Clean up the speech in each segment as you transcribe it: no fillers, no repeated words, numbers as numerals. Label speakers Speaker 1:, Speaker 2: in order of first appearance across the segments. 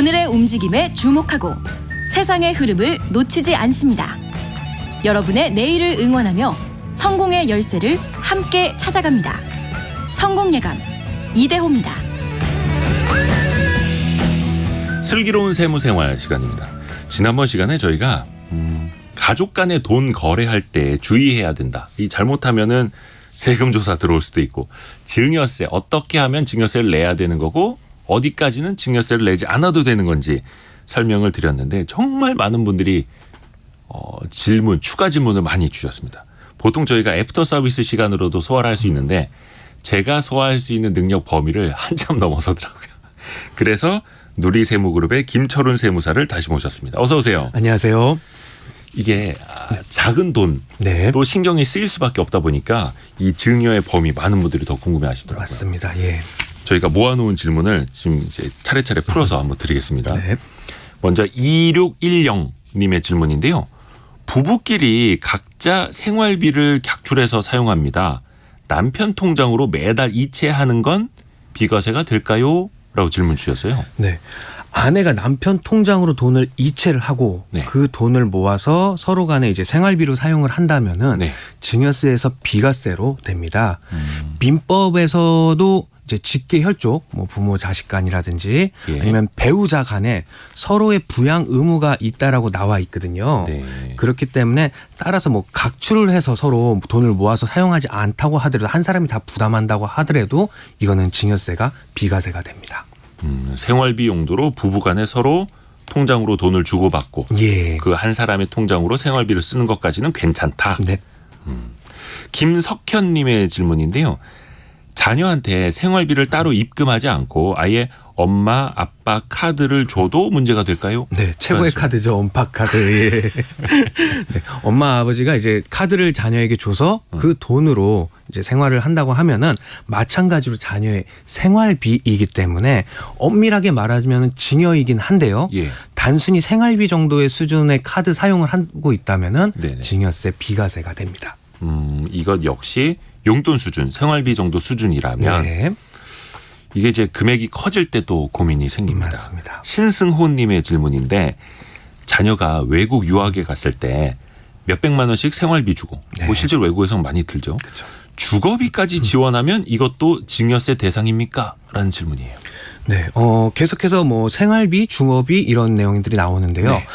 Speaker 1: 오늘의 움직임에 주목하고 세상의 흐름을 놓치지 않습니다. 여러분의 내일을 응원하며 성공의 열쇠를 함께 찾아갑니다. 성공예감 이대호입니다.
Speaker 2: 슬기로운 세무생활 시간입니다. 지난번 시간에 저희가 가족 간의 돈 거래할 때 주의해야 된다. 이 잘못하면은 세금 조사 들어올 수도 있고, 증여세 어떻게 하면 증여세를 내야 되는 거고 어디까지는 증여세를 내지 않아도 되는 건지 설명을 드렸는데 정말 많은 분들이 추가 질문을 많이 주셨습니다. 보통 저희가 애프터 서비스 시간으로도 소화를 할 수 있는데 제가 소화할 수 있는 능력 범위를 한참 넘어서더라고요. 그래서 누리세무그룹의 김철훈 세무사를 다시 모셨습니다. 어서 오세요.
Speaker 3: 안녕하세요.
Speaker 2: 이게 작은 돈도
Speaker 3: 네.
Speaker 2: 신경이 쓰일 수밖에 없다 보니까 이 증여의 범위 많은 분들이 더 궁금해하시더라고요.
Speaker 3: 맞습니다. 예.
Speaker 2: 저희가 모아놓은 질문을 지금 이제 차례차례 풀어서 한번 드리겠습니다.
Speaker 3: 네.
Speaker 2: 먼저 2610님의 질문인데요. 부부끼리 각자 생활비를 각출해서 사용합니다. 남편 통장으로 매달 이체하는 건 비과세가 될까요? 라고 질문 주셨어요.
Speaker 3: 네. 아내가 남편 통장으로 돈을 이체를 하고
Speaker 2: 네.
Speaker 3: 그 돈을 모아서 서로 간에 이제 생활비로 사용을 한다면은
Speaker 2: 네.
Speaker 3: 증여세에서 비과세로 됩니다. 민법에서도 이제 직계 혈족, 뭐 부모 자식 간이라든지
Speaker 2: 예.
Speaker 3: 아니면 배우자 간에 서로의 부양 의무가 있다라고 나와 있거든요.
Speaker 2: 네.
Speaker 3: 그렇기 때문에 따라서 뭐 각출을 해서 서로 돈을 모아서 사용하지 않다고 하더라도 한 사람이 다 부담한다고 하더라도 이거는 증여세가 비과세가 됩니다.
Speaker 2: 생활비 용도로 부부간에 서로 통장으로 돈을 주고받고
Speaker 3: 예.
Speaker 2: 그 한 사람의 통장으로 생활비를 쓰는 것까지는 괜찮다.
Speaker 3: 네.
Speaker 2: 김석현님의 질문인데요. 자녀한테 생활비를 따로 입금하지 않고 아예 엄마, 아빠 카드를 줘도 문제가 될까요?
Speaker 3: 네, 최고의 카드죠. 엄파 카드. 예. 네, 엄마, 아버지가 이제 카드를 자녀에게 줘서 그 돈으로 이제 생활을 한다고 하면은 마찬가지로 자녀의 생활비이기 때문에 엄밀하게 말하자면 증여이긴 한데요.
Speaker 2: 예.
Speaker 3: 단순히 생활비 정도의 수준의 카드 사용을 하고 있다면은
Speaker 2: 네네.
Speaker 3: 증여세 비과세가 됩니다.
Speaker 2: 이것 역시 용돈 수준, 생활비 정도 수준이라면
Speaker 3: 네,
Speaker 2: 이게 이제 금액이 커질 때도 고민이 생깁니다.
Speaker 3: 맞습니다.
Speaker 2: 신승호님의 질문인데 자녀가 외국 유학에 갔을 때 몇백만 원씩 생활비 주고
Speaker 3: 네.
Speaker 2: 뭐 실제로 외국에서 많이 들죠.
Speaker 3: 그렇죠.
Speaker 2: 주거비까지 지원하면 이것도 증여세 대상입니까? 라는 질문이에요.
Speaker 3: 네, 계속해서 뭐 생활비, 중어비 이런 내용들이 나오는데요.
Speaker 2: 네.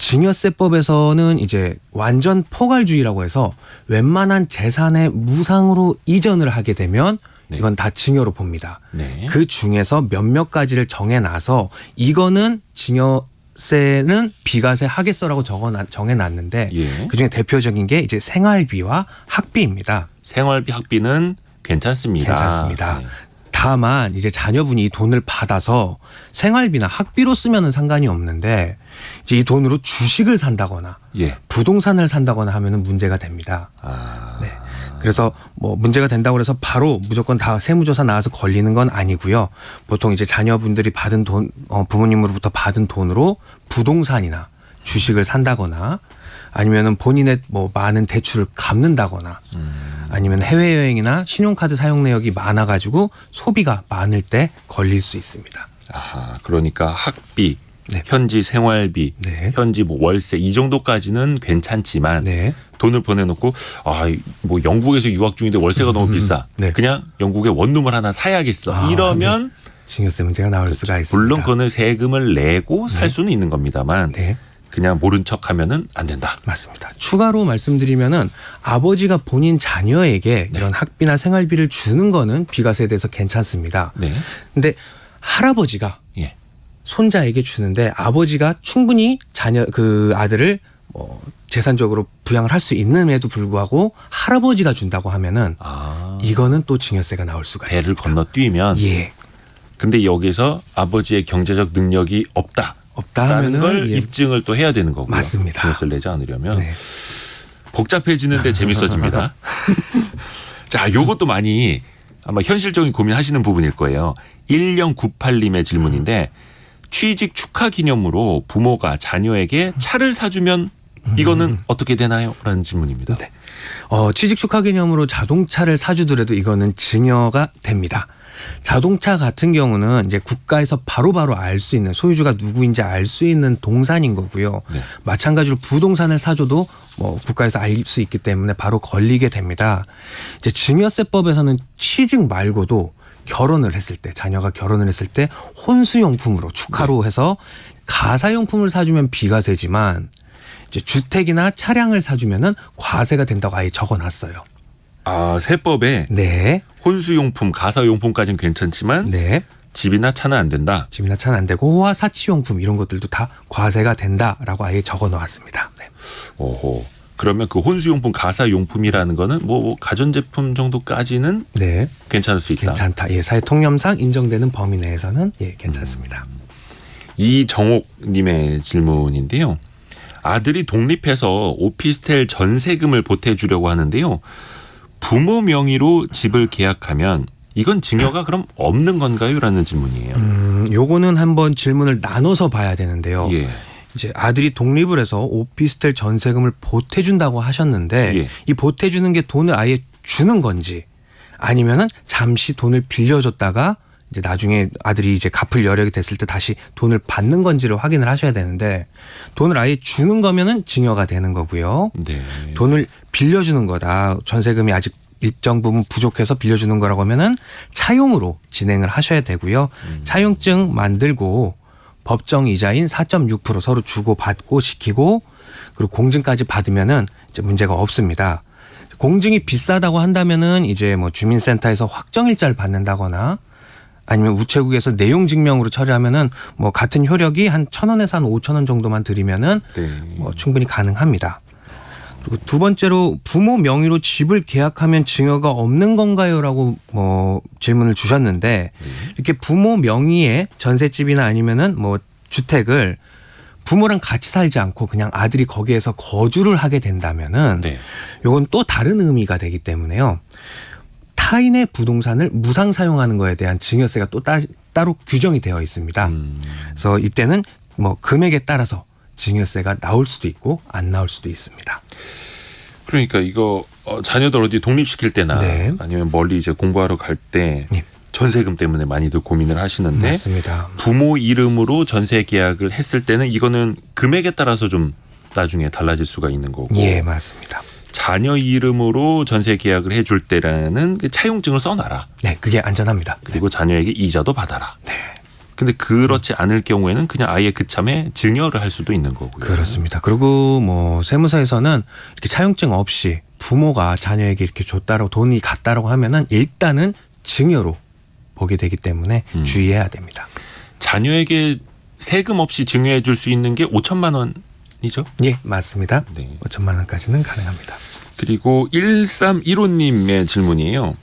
Speaker 3: 증여세법에서는 이제 완전 포괄주의라고 해서 웬만한 재산의 무상으로 이전을 하게 되면
Speaker 2: 네.
Speaker 3: 이건 다 증여로 봅니다.
Speaker 2: 네.
Speaker 3: 그 중에서 몇몇 가지를 정해놔서 이거는 증여세는 비과세 하겠어라고 정해놨는데
Speaker 2: 예.
Speaker 3: 그중에 대표적인 게 이제 생활비와 학비입니다.
Speaker 2: 생활비, 학비는 괜찮습니다.
Speaker 3: 괜찮습니다.
Speaker 2: 네.
Speaker 3: 다만 이제 자녀분이 이 돈을 받아서 생활비나 학비로 쓰면은 상관이 없는데 이제 이 돈으로 주식을 산다거나
Speaker 2: 예.
Speaker 3: 부동산을 산다거나 하면은 문제가 됩니다. 네. 그래서 뭐 문제가 된다고 해서 바로 무조건 다 세무조사 나와서 걸리는 건 아니고요. 보통 이제 자녀분들이 받은 돈, 부모님으로부터 받은 돈으로 부동산이나 주식을 산다거나 아니면은 본인의 뭐 많은 대출을 갚는다거나 아니면 해외여행이나 신용카드 사용 내역이 많아가지고 소비가 많을 때 걸릴 수 있습니다.
Speaker 2: 아하, 그러니까 학비,
Speaker 3: 네.
Speaker 2: 현지 생활비,
Speaker 3: 네.
Speaker 2: 현지 뭐 월세 이 정도까지는 괜찮지만
Speaker 3: 네.
Speaker 2: 돈을 보내놓고 뭐 영국에서 유학 중인데 월세가 너무 비싸.
Speaker 3: 네.
Speaker 2: 그냥 영국에 원룸을 하나 사야겠어. 이러면
Speaker 3: 증여세 문제가 나올 수가 있습니다.
Speaker 2: 물론 그거는 세금을 내고 살 수는 있는 겁니다만
Speaker 3: 네.
Speaker 2: 그냥 모른 척하면은 안 된다.
Speaker 3: 맞습니다. 추가로 말씀드리면은 아버지가 본인 자녀에게 이런 학비나 생활비를 주는 거는 비과세에 대해서 괜찮습니다.
Speaker 2: 네.
Speaker 3: 근데 할아버지가
Speaker 2: 예.
Speaker 3: 손자에게 주는데 아버지가 충분히 그 아들을 뭐 재산적으로 부양을 할 수 있는에도 불구하고 할아버지가 준다고 하면은 이거는 또 증여세가 나올 수가
Speaker 2: 배를
Speaker 3: 있습니다.
Speaker 2: 건너뛰면.
Speaker 3: 예.
Speaker 2: 근데 여기서 아버지의 경제적 능력이 없다.
Speaker 3: 없다
Speaker 2: 라는
Speaker 3: 하면은
Speaker 2: 걸
Speaker 3: 예.
Speaker 2: 입증을 또 해야 되는 거고요.
Speaker 3: 맞습니다.
Speaker 2: 증여세를 내지 않으려면.
Speaker 3: 네.
Speaker 2: 복잡해지는데 재밌어집니다. 자, 요것도 많이 아마 현실적인 고민하시는 부분일 거예요. 1098님의 질문인데 취직 축하 기념으로 부모가 자녀에게 차를 사주면 이거는 어떻게 되나요? 라는 질문입니다.
Speaker 3: 네. 취직 축하 개념으로 자동차를 사주더라도 이거는 증여가 됩니다. 자동차 같은 경우는 이제 국가에서 바로바로 알 수 있는 소유주가 누구인지 알 수 있는 동산인 거고요.
Speaker 2: 네.
Speaker 3: 마찬가지로 부동산을 사줘도 뭐 국가에서 알 수 있기 때문에 바로 걸리게 됩니다. 이제 증여세법에서는 취직 말고도 결혼을 했을 때, 자녀가 결혼을 했을 때 혼수용품으로 축하로 해서 가사용품을 사주면 비과세지만 이제 주택이나 차량을 사주면은 과세가 된다고 아예 적어놨어요.
Speaker 2: 아, 세법에
Speaker 3: 네,
Speaker 2: 혼수용품, 가사용품까지는 괜찮지만
Speaker 3: 네.
Speaker 2: 집이나 차는 안 된다.
Speaker 3: 집이나 차는 안 되고 호화 사치용품 이런 것들도 다 과세가 된다라고 아예 적어놓았습니다. 네.
Speaker 2: 오호. 그러면 그 혼수용품, 가사용품이라는 거는 뭐 가전제품 정도까지는
Speaker 3: 네,
Speaker 2: 괜찮을 수 있다.
Speaker 3: 괜찮다. 예, 사회 통념상 인정되는 범위 내에서는 예, 괜찮습니다.
Speaker 2: 이정옥님의 질문인데요. 아들이 독립해서 오피스텔 전세금을 보태주려고 하는데요. 부모 명의로 집을 계약하면 이건 증여가 그럼 없는 건가요? 라는 질문이에요.
Speaker 3: 요거는 한번 질문을 나눠서 봐야 되는데요.
Speaker 2: 예.
Speaker 3: 이제 아들이 독립을 해서 오피스텔 전세금을 보태준다고 하셨는데
Speaker 2: 예.
Speaker 3: 이 보태주는 게 돈을 아예 주는 건지 아니면은 잠시 돈을 빌려줬다가 이제 나중에 아들이 이제 갚을 여력이 됐을 때 다시 돈을 받는 건지를 확인을 하셔야 되는데 돈을 아예 주는 거면은 증여가 되는 거고요.
Speaker 2: 네.
Speaker 3: 돈을 빌려주는 거다. 전세금이 아직 일정 부분 부족해서 빌려주는 거라고 하면은 차용으로 진행을 하셔야 되고요. 차용증 만들고 법정 이자인 4.6% 서로 주고 받고 시키고 그리고 공증까지 받으면은 이제 문제가 없습니다. 공증이 비싸다고 한다면은 이제 뭐 주민센터에서 확정일자를 받는다거나 아니면 우체국에서 내용 증명으로 처리하면은 뭐 같은 효력이 한 1,000원에서 한 5,000원 정도만 들이면은
Speaker 2: 네.
Speaker 3: 뭐 충분히 가능합니다. 그리고 두 번째로 부모 명의로 집을 계약하면 증여가 없는 건가요라고 뭐 질문을 주셨는데 이렇게 부모 명의의 전셋집이나 아니면은 뭐 주택을 부모랑 같이 살지 않고 그냥 아들이 거기에서 거주를 하게 된다면은
Speaker 2: 네.
Speaker 3: 요건 또 다른 의미가 되기 때문에요. 타인의 부동산을 무상 사용하는 거에 대한 증여세가 또 따로 규정이 되어 있습니다. 그래서 이때는 뭐 금액에 따라서 증여세가 나올 수도 있고 안 나올 수도 있습니다.
Speaker 2: 그러니까 이거 자녀들 어디 독립시킬 때나
Speaker 3: 네.
Speaker 2: 아니면 멀리 이제 공부하러 갈 때
Speaker 3: 네.
Speaker 2: 전세금 때문에 많이들 고민을 하시는데
Speaker 3: 맞습니다.
Speaker 2: 부모 이름으로 전세 계약을 했을 때는 이거는 금액에 따라서 좀 나중에 달라질 수가 있는 거고
Speaker 3: 예, 맞습니다.
Speaker 2: 자녀 이름으로 전세 계약을 해줄 때라는 그 차용증을 써놔라.
Speaker 3: 네, 그게 안전합니다.
Speaker 2: 그리고 자녀에게 이자도 받아라.
Speaker 3: 네.
Speaker 2: 근데 그렇지 않을 경우에는 그냥 아예 그참에 증여를 할 수도 있는 거고요.
Speaker 3: 그렇습니다. 그리고 뭐 세무서에서는 이렇게 차용증 없이 부모가 자녀에게 이렇게 줬다라고 돈이 갔다라고 하면은 일단은 증여로 보게 되기 때문에 주의해야 됩니다.
Speaker 2: 자녀에게 세금 없이 증여해 줄 수 있는 게 5천만 원이죠?
Speaker 3: 예, 맞습니다.
Speaker 2: 네.
Speaker 3: 5천만 원까지는 가능합니다.
Speaker 2: 그리고 1315님의 질문이에요.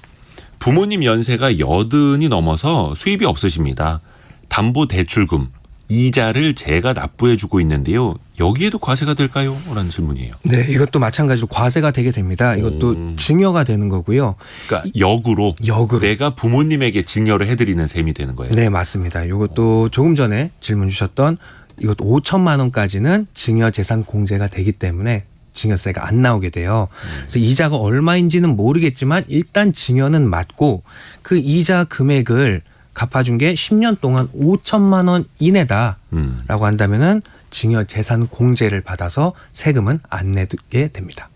Speaker 2: 부모님 연세가 80이 넘어서 수입이 없으십니다. 담보대출금, 이자를 제가 납부해주고 있는데요. 여기에도 과세가 될까요? 라는 질문이에요.
Speaker 3: 네, 이것도 마찬가지로 과세가 되게 됩니다. 이것도 증여가 되는 거고요.
Speaker 2: 그러니까 역으로 내가 부모님에게 증여를 해드리는 셈이 되는 거예요.
Speaker 3: 네, 맞습니다. 이것도 조금 전에 질문 주셨던 이것도 5천만 원까지는 증여재산 공제가 되기 때문에 증여세가 안 나오게 돼요. 그래서 이자가 얼마인지는 모르겠지만 일단 증여는 맞고 그 이자 금액을 갚아준 게 10년 동안 5천만 원 이내다라고 한다면은 증여재산 공제를 받아서 세금은 안 내게 됩니다.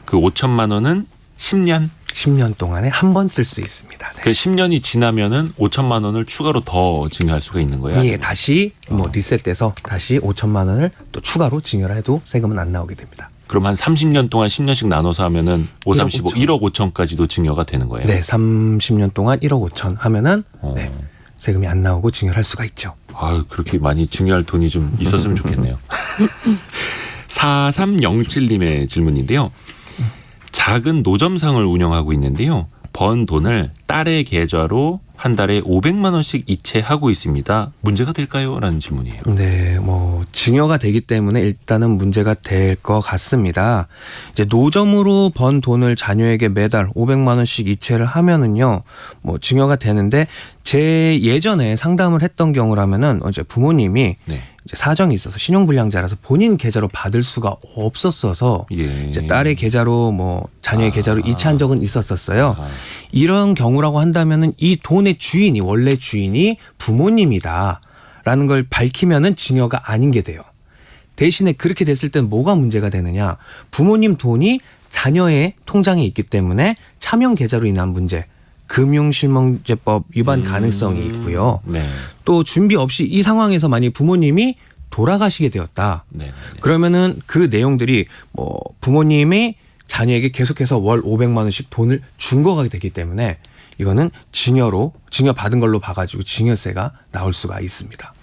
Speaker 2: 그 5천만 원은
Speaker 3: 10년 동안에 한 번 쓸 수 있습니다. 네.
Speaker 2: 그 10년이 지나면은 5천만 원을 추가로 더 증여할 수가 있는 거예요?
Speaker 3: 예, 다시 뭐 리셋돼서 다시 5천만 원을 또 추가로 증여를 해도 세금은 안 나오게 됩니다.
Speaker 2: 그럼 한 30년 동안 10년씩 나눠서 하면은 5, 35, 1억 5천까지도 증여가 되는 거예요?
Speaker 3: 네, 30년 동안 1억 5천 하면은 네, 세금이 안 나오고 증여를 할 수가 있죠.
Speaker 2: 아, 그렇게 많이 증여할 돈이 좀 있었으면 좋겠네요. 4307님의 질문인데요. 작은 노점상을 운영하고 있는데요. 번 돈을 딸의 계좌로 한 달에 500만 원씩 이체하고 있습니다. 문제가 될까요? 라는 질문이에요.
Speaker 3: 네, 뭐 증여가 되기 때문에 일단은 문제가 될 것 같습니다. 이제 노점으로 번 돈을 자녀에게 매달 500만 원씩 이체를 하면은요, 뭐 증여가 되는데 제 예전에 상담을 했던 경우라면은 이제 부모님이
Speaker 2: 네.
Speaker 3: 이제 사정이 있어서 신용불량자라서 본인 계좌로 받을 수가 없었어서
Speaker 2: 예.
Speaker 3: 이제 딸의 계좌로 뭐 자녀의 계좌로 이체한 적은 있었었어요.
Speaker 2: 아하.
Speaker 3: 이런 경우라고 한다면은 이 돈의 주인이 원래 주인이 부모님이다라는 걸 밝히면은 증여가 아닌 게 돼요. 대신에 그렇게 됐을 땐 뭐가 문제가 되느냐? 부모님 돈이 자녀의 통장에 있기 때문에 차명 계좌로 인한 문제, 금융실명제법 위반 가능성이 있고요.
Speaker 2: 네.
Speaker 3: 또 준비 없이 이 상황에서 만약 부모님이 돌아가시게 되었다.
Speaker 2: 네.
Speaker 3: 그러면은 그 내용들이 뭐 부모님이 자녀에게 계속해서 월 500만 원씩 돈을 준 거가 되기 때문에 이거는 증여 받은 걸로 봐가지고 증여세가 나올 수가 있습니다.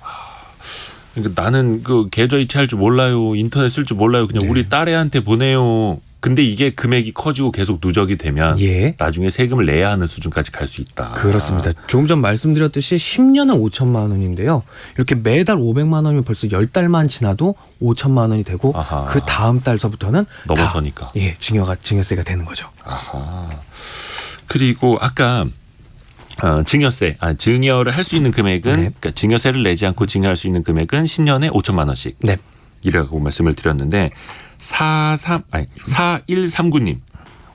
Speaker 2: 그러니까 나는 그 계좌 이체할 줄 몰라요. 인터넷 쓸 줄 몰라요. 그냥
Speaker 3: 네.
Speaker 2: 우리 딸애한테 보내요. 근데 이게 금액이 커지고 계속 누적이 되면
Speaker 3: 예.
Speaker 2: 나중에 세금을 내야 하는 수준까지 갈 수 있다.
Speaker 3: 그렇습니다. 조금 전 말씀드렸듯이 10년은 5천만 원인데요. 이렇게 매달 500만 원이면 벌써 10달만 지나도 5천만 원이 되고
Speaker 2: 아하.
Speaker 3: 그 다음 달서부터는
Speaker 2: 넘어서니까.
Speaker 3: 증여세가 되는 거죠.
Speaker 2: 아하. 그리고 아까 증여를 할 수 있는 금액은
Speaker 3: 네.
Speaker 2: 그러니까 증여세를 내지 않고 증여할 수 있는 금액은 10년에 5천만 원씩.
Speaker 3: 네.
Speaker 2: 이라고 말씀을 드렸는데 4139님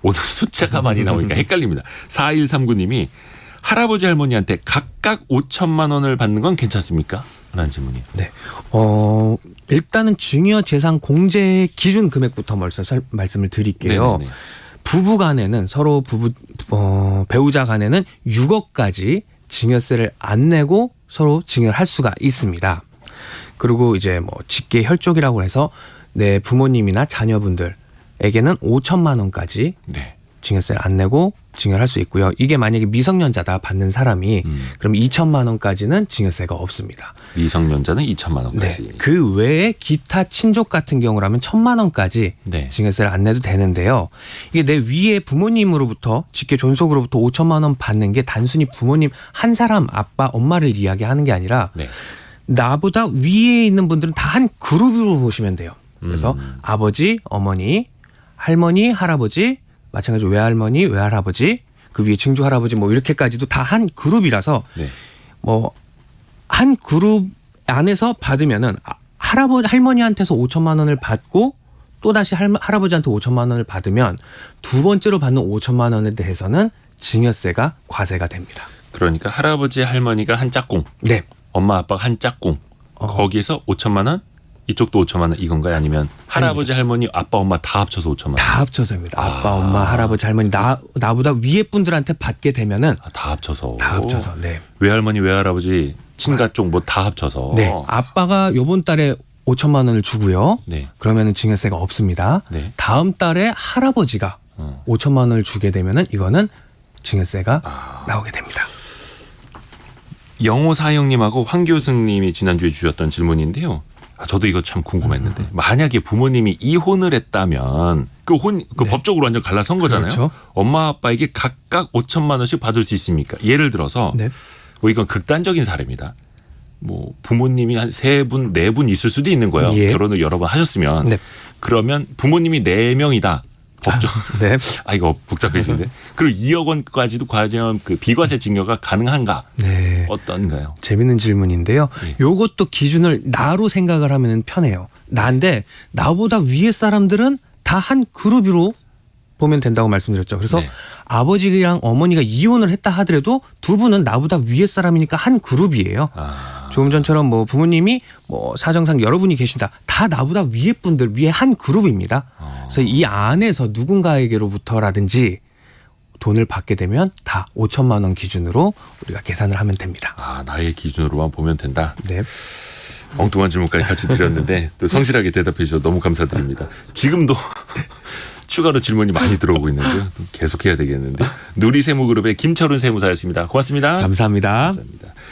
Speaker 2: 오늘 숫자가 많이 나오니까 헷갈립니다. 4139님이 할아버지 할머니한테 각각 5천만 원을 받는 건 괜찮습니까? 라는 질문이에요.
Speaker 3: 네. 일단은 증여 재산 공제 기준 금액부터 먼저 말씀을 드릴게요.
Speaker 2: 네네네.
Speaker 3: 부부 간에는 서로 배우자 간에는 6억까지 증여세를 안 내고 서로 증여를 할 수가 있습니다. 그리고 이제 뭐 직계 혈족이라고 해서 내 부모님이나 자녀분들에게는 5천만 원까지
Speaker 2: 네.
Speaker 3: 증여세를 안 내고 증여를 할 수 있고요. 이게 만약에 미성년자다 받는 사람이 그럼 2천만 원까지는 증여세가 없습니다.
Speaker 2: 미성년자는 2천만 원까지.
Speaker 3: 네. 그 외에 기타 친족 같은 경우라면 1,000만 원까지
Speaker 2: 네.
Speaker 3: 증여세를 안 내도 되는데요. 이게 내 위에 부모님으로부터 직계 존속으로부터 5천만 원 받는 게 단순히 부모님 한 사람 아빠 엄마를 이야기하는 게 아니라
Speaker 2: 네.
Speaker 3: 나보다 위에 있는 분들은 다 한 그룹으로 보시면 돼요. 그래서 아버지, 어머니, 할머니, 할아버지, 마찬가지로 외할머니, 외할아버지, 그 위에 증조 할아버지 뭐 이렇게까지도 다 한 그룹이라서
Speaker 2: 네.
Speaker 3: 뭐 한 그룹 안에서 받으면은 할머니한테서 5천만 원을 받고 또 다시 할아버지한테 5천만 원을 받으면 두 번째로 받는 5천만 원에 대해서는 증여세가 과세가 됩니다.
Speaker 2: 그러니까 할아버지 할머니가 한 짝꿍,
Speaker 3: 네.
Speaker 2: 엄마 아빠가 한 짝꿍. 거기에서 5천만 원, 이쪽도 5천만 원 이건가요? 아니면 할아버지 할머니 아빠 엄마 다 합쳐서 5천만 원?
Speaker 3: 다 합쳐서입니다. 아빠, 엄마, 할아버지, 할머니 나보다 위에 분들한테 받게 되면은
Speaker 2: 다 합쳐서.
Speaker 3: 다 합쳐서. 네.
Speaker 2: 외할머니 외할아버지 친가 쪽 뭐 다 합쳐서.
Speaker 3: 네. 아빠가 요번 달에 5천만 원을 주고요.
Speaker 2: 네.
Speaker 3: 그러면은 증여세가 없습니다.
Speaker 2: 네.
Speaker 3: 다음 달에 할아버지가 5천만 원을 주게 되면은 이거는 증여세가 나오게 됩니다.
Speaker 2: 영호사형님하고 황교승님이 지난주에 주셨던 질문인데요. 저도 이거 참 궁금했는데 만약에 부모님이 이혼을 했다면 그 법적으로 완전 갈라선 거잖아요.
Speaker 3: 그렇죠.
Speaker 2: 엄마 아빠에게 각각 5천만 원씩 받을 수 있습니까? 예를 들어서
Speaker 3: 네.
Speaker 2: 뭐 이건 극단적인 사례입니다. 뭐 부모님이 한 3분, 4분 있을 수도 있는 거예요.
Speaker 3: 예.
Speaker 2: 결혼을 여러 번 하셨으면
Speaker 3: 네.
Speaker 2: 그러면 부모님이 4명이다. 법적.
Speaker 3: 네.
Speaker 2: 이거 복잡해지는데. 그리고 2억 원까지도 과연 그 비과세 증여가 가능한가?
Speaker 3: 네.
Speaker 2: 어떤가요?
Speaker 3: 재밌는 질문인데요.
Speaker 2: 예.
Speaker 3: 요것도 기준을 나로 생각을 하면 편해요. 나인데 나보다 위에 사람들은 다 한 그룹으로 보면 된다고 말씀드렸죠. 그래서
Speaker 2: 네.
Speaker 3: 아버지랑 어머니가 이혼을 했다 하더라도 두 분은 나보다 위에 사람이니까 한 그룹이에요. 조금 전처럼 뭐 부모님이 뭐 사정상 여러분이 계신다. 다 나보다 위에 분들 위에 한 그룹입니다. 그래서 이 안에서 누군가에게로부터라든지 돈을 받게 되면 다 5천만 원 기준으로 우리가 계산을 하면 됩니다.
Speaker 2: 나의 기준으로만 보면 된다.
Speaker 3: 네.
Speaker 2: 엉뚱한 질문까지 같이 드렸는데 또 성실하게 대답해 주셔서 너무 감사드립니다. 지금도 추가로 질문이 많이 들어오고 있는데요. 계속해야 되겠는데. 누리세무그룹의 김철훈 세무사였습니다. 고맙습니다.
Speaker 3: 감사합니다.
Speaker 2: 감사합니다.